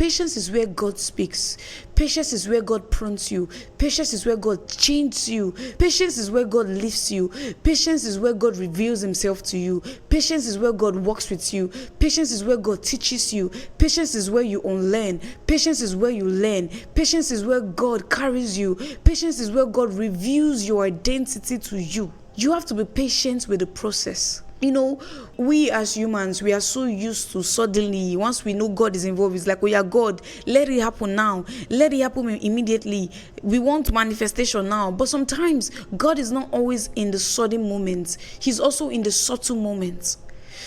patience is where God speaks. Patience is where God prompts you. Patience is where God changes you. Patience is where God lifts you. Patience is where God reveals himself to you. Patience is where God walks with you. Patience is where God teaches you. Patience is where you unlearn. Patience is where you learn. Patience is where God carries you. Patience is where God reveals your identity to you. You have to be patient with the process. We as humans, we are so used to suddenly, once we know God is involved, it's like, oh yeah, God, let it happen now. Let it happen immediately. We want manifestation now. But sometimes God is not always in the sudden moments. He's also in the subtle moments.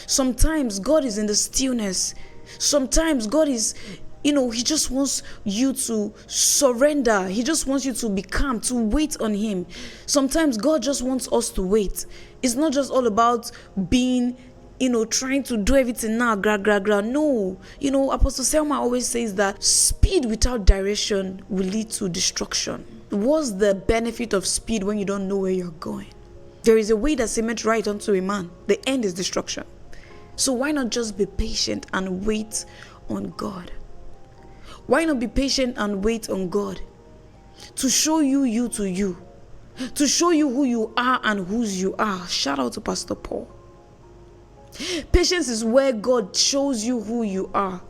Sometimes God is in the stillness. Sometimes God is, he just wants you to surrender. He just wants you to be calm, to wait on him. Sometimes God just wants us to wait. It's not just all about being, trying to do everything now, No. Apostle Selma always says that speed without direction will lead to destruction. What's the benefit of speed when you don't know where you're going? There is a way that seemeth right unto a man. The end is destruction. So why not just be patient and wait on God? Why not be patient and wait on God to show you to you, to show you who you are and whose you are? Shout out to Pastor Paul. Patience is where God shows you who you are.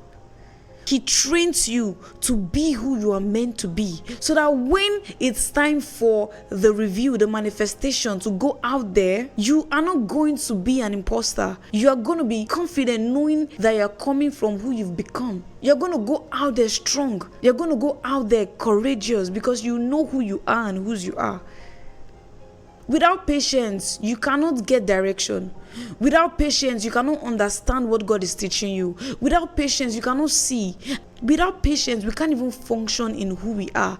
He trains you to be who you are meant to be, so that when it's time for the reveal, the manifestation to go out there, you are not going to be an imposter. You are going to be confident knowing that you're coming from who you've become. You're going to go out there strong. You're going to go out there courageous because you know who you are and whose you are. Without patience, you cannot get direction. Without patience, you cannot understand what God is teaching you. Without patience, you cannot see. Without patience, we can't even function in who we are.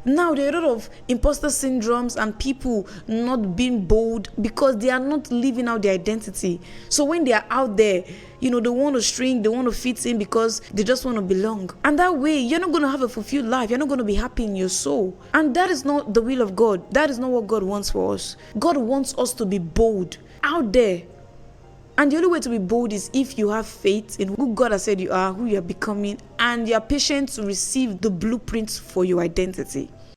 Now, there are a lot of imposter syndromes and people not being bold because they are not living out their identity. So when they are out there, they want to string, they want to fit in because they just want to belong. And that way, you're not going to have a fulfilled life. You're not going to be happy in your soul. And that is not the will of God. That is not what God wants for us. God wants us to be bold out there. And the only way to be bold is if you have faith in who God has said you are, who you are becoming, and you are patient to receive the blueprints for your identity.